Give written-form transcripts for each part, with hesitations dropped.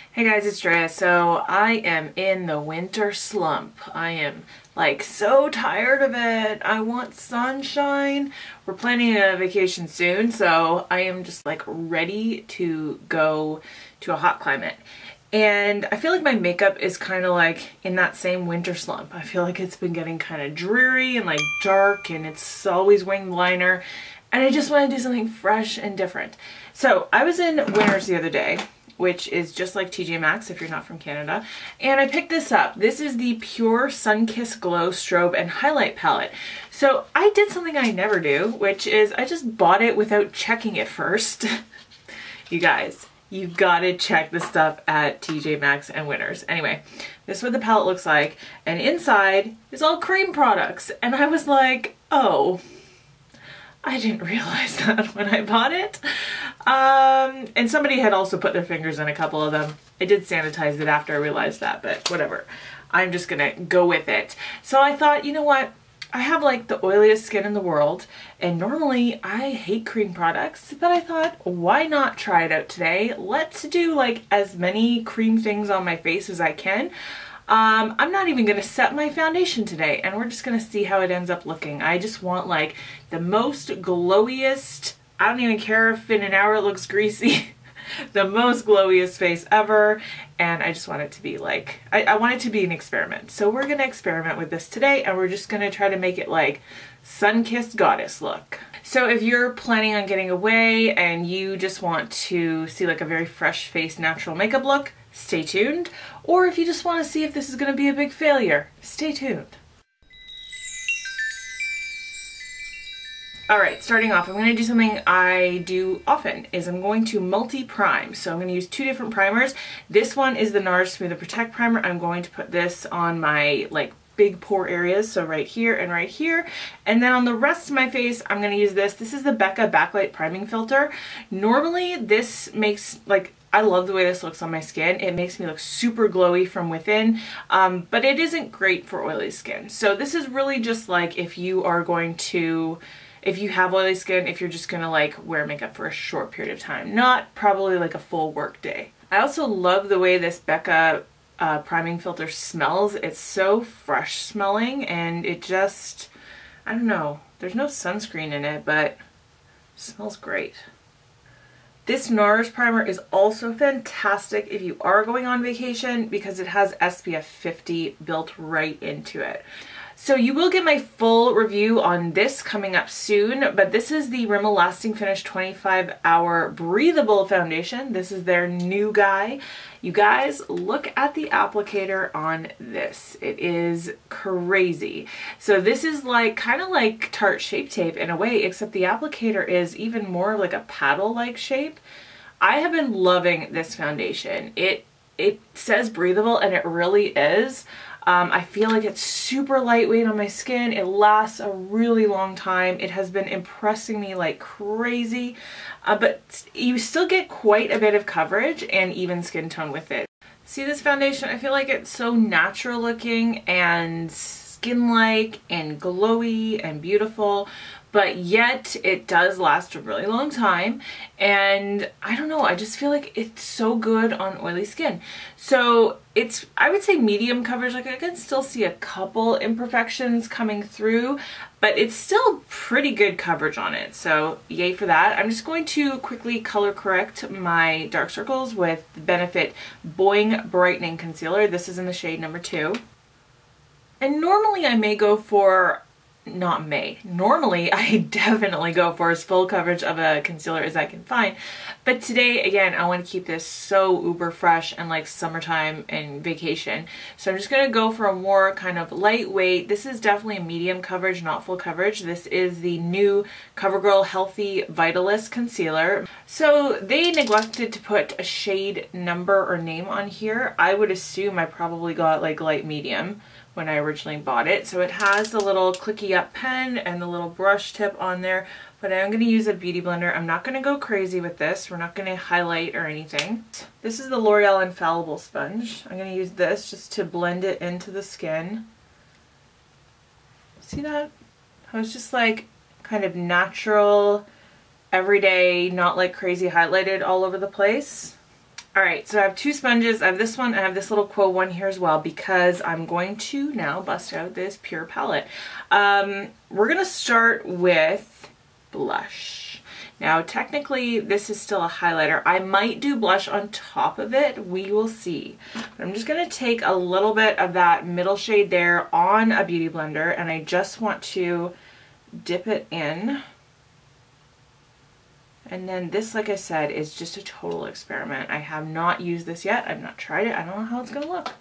Hey guys, it's Drea. So I am in the winter slump. I am like so tired of it. I want sunshine. We're planning a vacation soon, so I am just like ready to go to a hot climate. And I feel like my makeup is kind of like in that same winter slump. I feel like it's been getting kind of dreary and like dark, and it's always wearing liner. And I just want to do something fresh and different. So I was in Winners the other day, which is just like TJ Maxx if you're not from Canada. And I picked this up. This is the Pure Sunkissed Glow Strobe and Highlight Palette. So I did something I never do, which is I just bought it without checking it first. You guys, you've got to check the stuff at TJ Maxx and Winners. Anyway, this is what the palette looks like. And inside is all cream products. And I was like, oh, I didn't realize that when I bought it. And somebody had also put their fingers in a couple of them. I did sanitize it after I realized that, but whatever. I'm just gonna go with it. So I thought, you know what? I have like the oiliest skin in the world, and normally I hate cream products, but I thought, why not try it out today? Let's do like as many cream things on my face as I can. I'm not even gonna set my foundation today, and we're just gonna see how it ends up looking. I just want like the most glowiest, I don't even care if in an hour it looks greasy, the most glowiest face ever, and I just want it to be like, I want it to be an experiment. So we're gonna experiment with this today, and we're just gonna try to make it like sun-kissed goddess look. So if you're planning on getting away and you just want to see like a very fresh face natural makeup look, stay tuned. Or if you just want to see if this is going to be a big failure, stay tuned. Alright, starting off, I'm going to do something I do often, is I'm going to multi-prime. So I'm going to use two different primers. This one is the NARS Smooth and Protect Primer. I'm going to put this on my like big pore areas, so right here and right here. And then on the rest of my face, I'm going to use this. This is the Becca Backlight Priming Filter. Normally this makes like, I love the way this looks on my skin. It makes me look super glowy from within, but it isn't great for oily skin. So this is really just like if you are going to, if you have oily skin, if you're just gonna like wear makeup for a short period of time, not probably like a full work day. I also love the way this Becca priming filter smells. It's so fresh smelling, and it just, I don't know, there's no sunscreen in it, but it smells great. This NARS primer is also fantastic if you are going on vacation because it has SPF 50 built right into it. So you will get my full review on this coming up soon, but this is the Rimmel Lasting Finish 25-Hour Breathable Foundation. This is their new guy. You guys, look at the applicator on this. It is crazy. So this is like kind of like Tarte Shape Tape in a way, except the applicator is even more like a paddle-like shape. I have been loving this foundation. It says breathable, and it really is. I feel like it's super lightweight on my skin. It lasts a really long time. It has been impressing me like crazy, but you still get quite a bit of coverage and even skin tone with it. See this foundation? I feel like it's so natural looking and skin-like and glowy and beautiful, but yet it does last a really long time. And I don't know, I just feel like it's so good on oily skin. So it's, I would say medium coverage. Like I can still see a couple imperfections coming through, but it's still pretty good coverage on it. So yay for that. I'm just going to quickly color correct my dark circles with the Benefit Boing Brightening Concealer. This is in the shade number 2. And normally I may go for, normally I definitely go for as full coverage of a concealer as I can find. But today, again, I want to keep this so uber fresh and like summertime and vacation. So I'm just going to go for a more kind of lightweight, this is definitely a medium coverage, not full coverage. This is the new CoverGirl Healthy Vitalist Concealer. So they neglected to put a shade number or name on here. I would assume I probably got like light medium when I originally bought it. So it has the little clicky up pen and the little brush tip on there, but I'm going to use a beauty blender. I'm not going to go crazy with this. We're not going to highlight or anything. This is the L'Oreal Infallible Sponge. I'm going to use this just to blend it into the skin. See that? How it's just like kind of natural, everyday, not like crazy highlighted all over the place. Alright, so I have two sponges. I have this one, and I have this little Quo one here as well, because I'm going to now bust out this Pure palette. We're going to start with blush. Now, technically, this is still a highlighter. I might do blush on top of it. We will see. But I'm just going to take a little bit of that middle shade there on a beauty blender, and I just want to dip it in. And then this, like I said, is just a total experiment. I have not used this yet. I've not tried it. I don't know how it's going to look.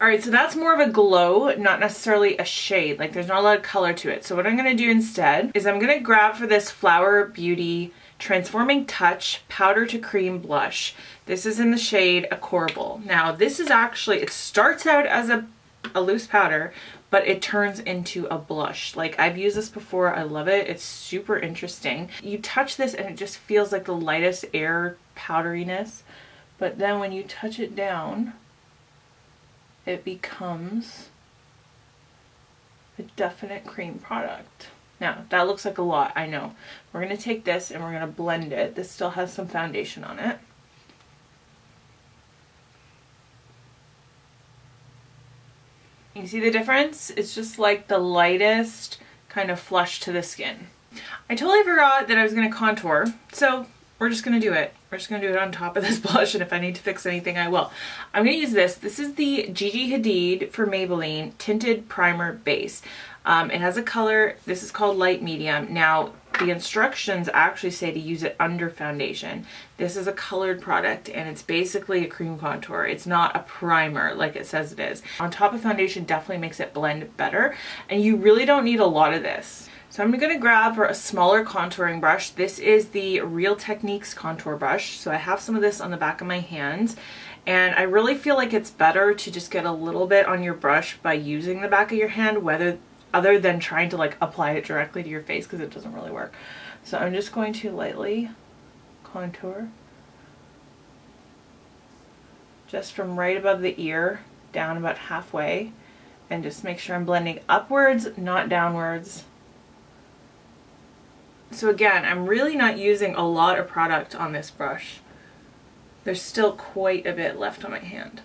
Alright, so that's more of a glow, not necessarily a shade. Like, there's not a lot of color to it. So what I'm going to do instead is I'm going to grab for this Flower Beauty Transforming Touch Powder to Cream Blush. This is in the shade A Corbel. Now, this is actually, it starts out as a loose powder, but it turns into a blush. Like, I've used this before. I love it. It's super interesting. You touch this and it just feels like the lightest air powderiness, but then when you touch it down, it becomes a definite cream product. Now, that looks like a lot, I know. We're going to take this and we're going to blend it. This still has some foundation on it. You see the difference? It's just like the lightest kind of flush to the skin. I totally forgot that I was going to contour, so we're just going to do it. We're just going to do it on top of this blush, and if I need to fix anything, I will. I'm going to use this. This is the Gigi Hadid for Maybelline Tinted Primer Base. It has a color, this is called Light Medium. Now, the instructions actually say to use it under foundation. This is a colored product, and it's basically a cream contour. It's not a primer like it says it is. On top of foundation definitely makes it blend better, and you really don't need a lot of this. So I'm going to grab for a smaller contouring brush. This is the Real Techniques contour brush. So I have some of this on the back of my hands, and I really feel like it's better to just get a little bit on your brush by using the back of your hand, other than trying to like apply it directly to your face, because it doesn't really work. So I'm just going to lightly contour just from right above the ear down about halfway, and just make sure I'm blending upwards, not downwards. So again, I'm really not using a lot of product on this brush. There's still quite a bit left on my hand.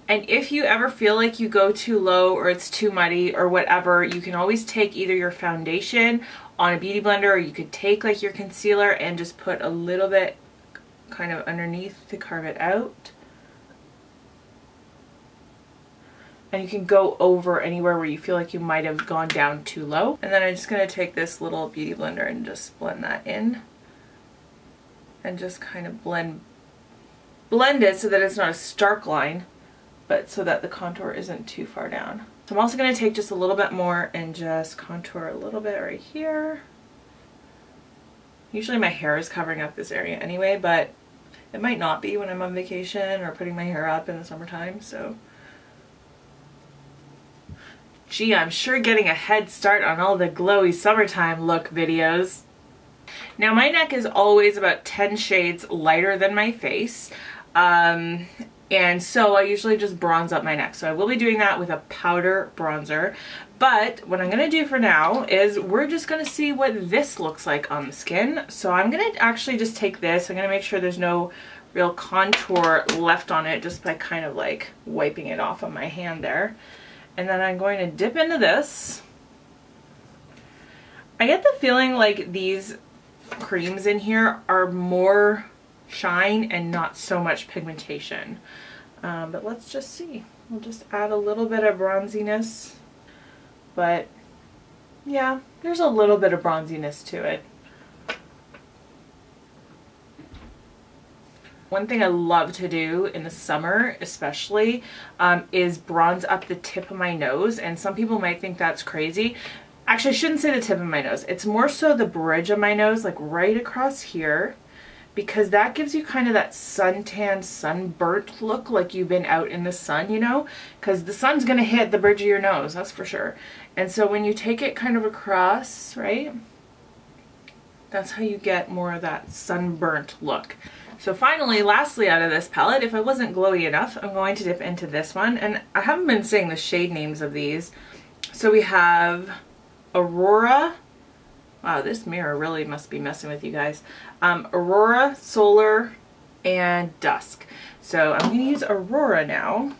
And if you ever feel like you go too low or it's too muddy or whatever, you can always take either your foundation on a beauty blender, or you could take like your concealer and just put a little bit kind of underneath to carve it out. And you can go over anywhere where you feel like you might have gone down too low. And then I'm just going to take this little beauty blender and just blend that in. And just kind of blend it so that it's not a stark line, but so that the contour isn't too far down. So I'm also going to take just a little bit more and just contour a little bit right here. Usually my hair is covering up this area anyway, but it might not be when I'm on vacation or putting my hair up in the summertime, so. Gee, I'm sure getting a head start on all the glowy summertime look videos. Now my neck is always about 10 shades lighter than my face. And so I usually just bronze up my neck. So I will be doing that with a powder bronzer. But what I'm going to do for now is we're just going to see what this looks like on the skin. So I'm going to actually just take this. I'm going to make sure there's no real contour left on it, just by kind of like wiping it off on my hand there. And then I'm going to dip into this. I get the feeling like these creams in here are more shine and not so much pigmentation, but let's just see. We'll just add a little bit of bronziness, but yeah, there's a little bit of bronziness to it. One thing I love to do in the summer especially is bronze up the tip of my nose, and some people might think that's crazy. Actually, I shouldn't say the tip of my nose. It's more so the bridge of my nose, like right across here, because that gives you kind of that suntan, sunburnt look, like you've been out in the sun, you know, because the sun's going to hit the bridge of your nose, that's for sure. And so when you take it kind of across, right, that's how you get more of that sunburnt look. So finally, lastly out of this palette, if I wasn't glowy enough, I'm going to dip into this one. And I haven't been saying the shade names of these. So we have Aurora. Wow, this mirror really must be messing with you guys. Aurora Solar and Dusk. So I'm going to use Aurora now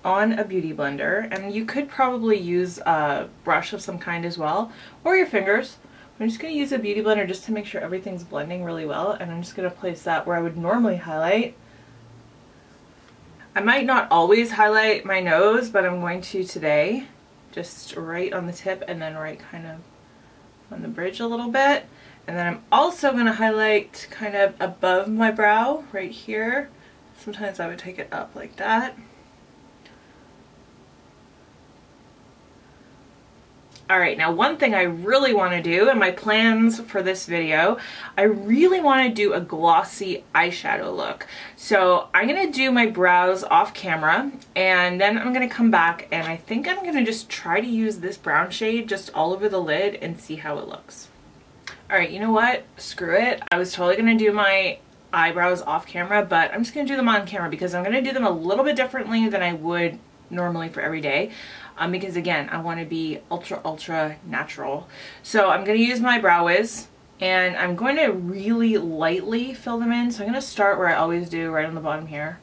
on a beauty blender, and you could probably use a brush of some kind as well, or your fingers. I'm just going to use a beauty blender just to make sure everything's blending really well, and I'm just going to place that where I would normally highlight. I might not always highlight my nose, but I'm going to today, just right on the tip and then right kind of on the bridge a little bit. And then I'm also going to highlight kind of above my brow right here. Sometimes I would take it up like that. Alright, now one thing I really want to do, and my plans for this video, I really want to do a glossy eyeshadow look. So I'm going to do my brows off camera, and then I'm going to come back, and I think I'm going to just try to use this brown shade just all over the lid and see how it looks. Alright, you know what? Screw it. I was totally going to do my eyebrows off camera, but I'm just going to do them on camera because I'm going to do them a little bit differently than I would normally for every day. Because again, I want to be ultra natural. So I'm going to use my Brow Wiz, and I'm going to really lightly fill them in. So I'm going to start where I always do, right on the bottom here,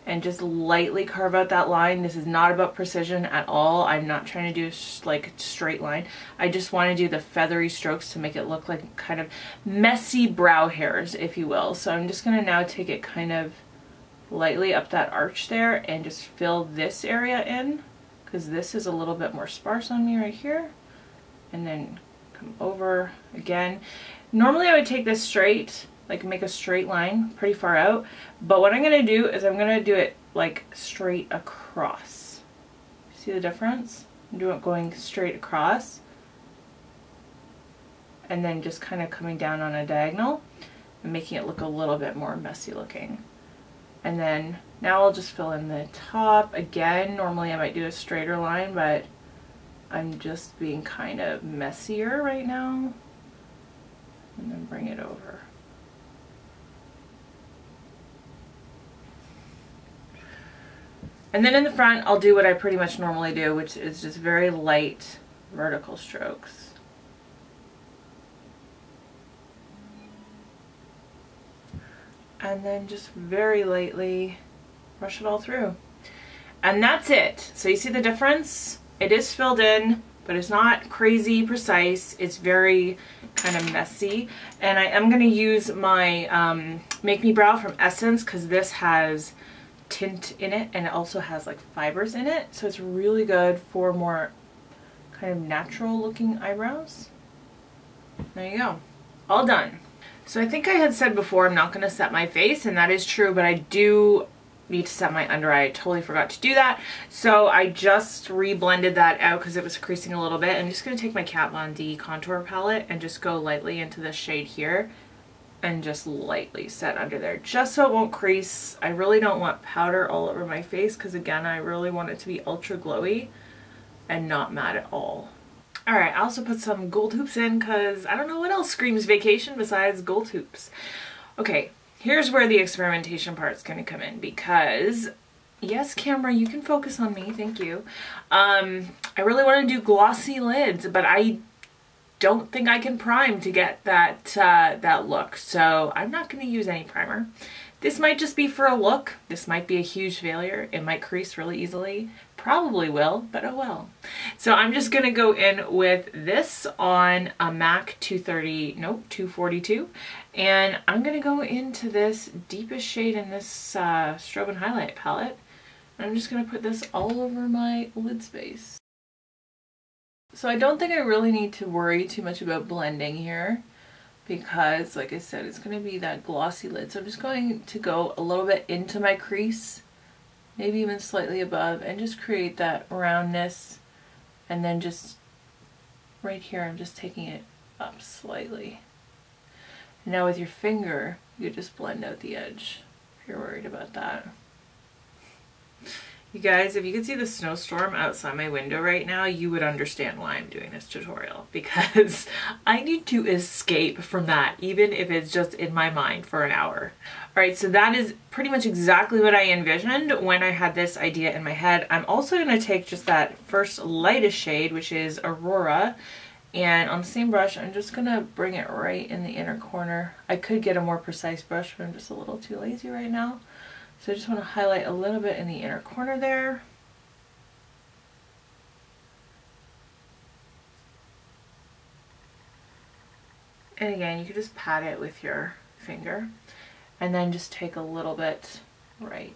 and just lightly carve out that line. This is not about precision at all. I'm not trying to do like a straight line. I just want to do the feathery strokes to make it look like kind of messy brow hairs, if you will. So I'm just going to now take it kind of lightly up that arch there and just fill this area in, because this is a little bit more sparse on me right here. And then come over again. Normally I would take this straight, like make a straight line pretty far out, but what I'm going to do is I'm going to do it like straight across. See the difference? I'm doing it going straight across and then just kind of coming down on a diagonal and making it look a little bit more messy looking. And then now I'll just fill in the top. Again, normally I might do a straighter line, but I'm just being kind of messier right now. And then bring it over. And then in the front, I'll do what I pretty much normally do, which is just very light vertical strokes. And then just very lightly brush it all through. And that's it. So you see the difference? It is filled in, but it's not crazy precise. It's very kind of messy. And I am going to use my Make Me Brow from Essence, because this has tint in it and it also has like fibers in it. So it's really good for more kind of natural looking eyebrows. There you go. All done. So I think I had said before I'm not going to set my face, and that is true, but I do need to set my under eye. I totally forgot to do that. So I just re-blended that out because it was creasing a little bit. I'm just going to take my Kat Von D contour palette and just go lightly into this shade here and just lightly set under there just so it won't crease. I really don't want powder all over my face because again, I really want it to be ultra glowy and not matte at all. Alright, I also put some gold hoops in because I don't know what else screams vacation besides gold hoops. Okay, here's where the experimentation part's going to come in because, yes, camera, you can focus on me, thank you. I really want to do glossy lids, but I don't think I can prime to get that look, so I'm not going to use any primer. This might just be for a look. This might be a huge failure. It might crease really easily. Probably will, but oh well. So I'm just going to go in with this on a MAC 242. And I'm going to go into this deepest shade in this Strobe and Highlight palette. And I'm just going to put this all over my lid space. So I don't think I really need to worry too much about blending here, because like I said, it's going to be that glossy lid. So I'm just going to go a little bit into my crease, maybe even slightly above, and just create that roundness. And then just right here, I'm just taking it up slightly. Now with your finger, you just blend out the edge if you're worried about that. You guys, if you could see the snowstorm outside my window right now, you would understand why I'm doing this tutorial, because I need to escape from that, even if it's just in my mind for an hour. Alright, so that is pretty much exactly what I envisioned when I had this idea in my head. I'm also going to take just that first lightest shade, which is Aurora, And on the same brush, I'm just gonna bring it right in the inner corner. I could get a more precise brush, but I'm just a little too lazy right now. So I just wanna highlight a little bit in the inner corner there. And again, you could just pat it with your finger and then just take a little bit right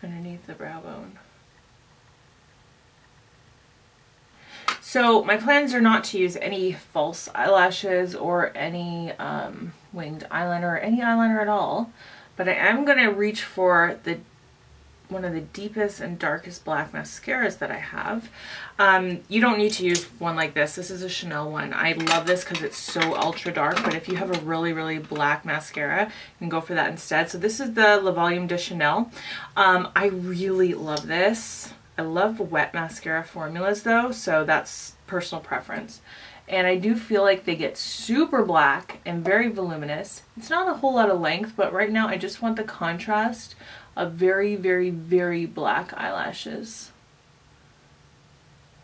underneath the brow bone. So my plans are not to use any false eyelashes or any winged eyeliner or any eyeliner at all, but I am going to reach for one of the deepest and darkest black mascaras that I have. You don't need to use one like this. This is a Chanel one. I love this because it's so ultra dark, but if you have a really, really black mascara, you can go for that instead. So this is the Le Volume de Chanel. I really love this. I love wet mascara formulas though, so that's personal preference. And I do feel like they get super black and very voluminous. It's not a whole lot of length, but right now I just want the contrast of very, very, very black eyelashes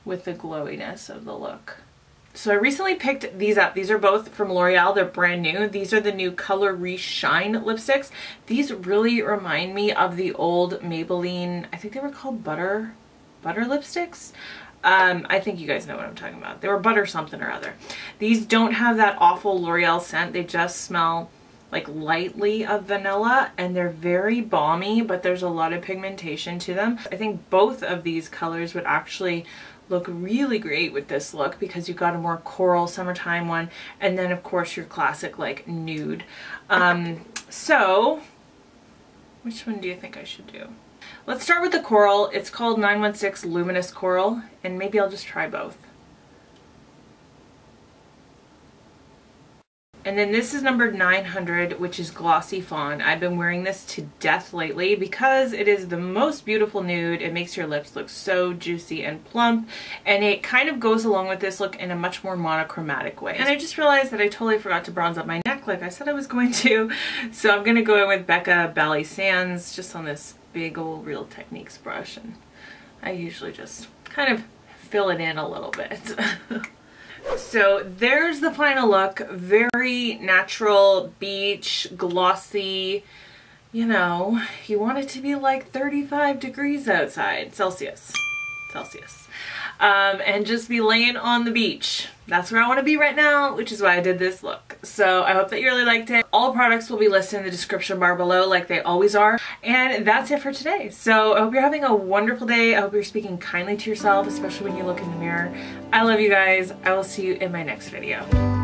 with the glowiness of the look. So I recently picked these up. These are both from L'Oreal. They're brand new. These are the new Color Re-Shine lipsticks. These really remind me of the old Maybelline, I think they were called butter lipsticks. I think you guys know what I'm talking about. They were butter something or other. These don't have that awful L'Oreal scent. They just smell like lightly of vanilla, and they're very balmy, but there's a lot of pigmentation to them. I think both of these colors would actually look really great with this look because you've got a more coral summertime one, and then of course your classic like nude. So which one do you think I should do? Let's start with the coral. It's called 916 Luminous Coral, and maybe I'll just try both. And then this is number 900, which is Glossy Fawn. I've been wearing this to death lately because it is the most beautiful nude. It makes your lips look so juicy and plump, and it kind of goes along with this look in a much more monochromatic way. And I just realized that I totally forgot to bronze up my neck like I said I was going to. So I'm going to go in with Becca Bally Sands just on this big old Real Techniques brush, and I usually just kind of fill it in a little bit. So there's the final look. Very natural, beach, glossy. You know, you want it to be like 35 degrees outside, Celsius. And just be laying on the beach. That's where I want to be right now, which is why I did this look. So I hope that you really liked it. All products will be listed in the description bar below like they always are. And that's it for today. So I hope you're having a wonderful day. I hope you're speaking kindly to yourself, especially when you look in the mirror. I love you guys. I will see you in my next video.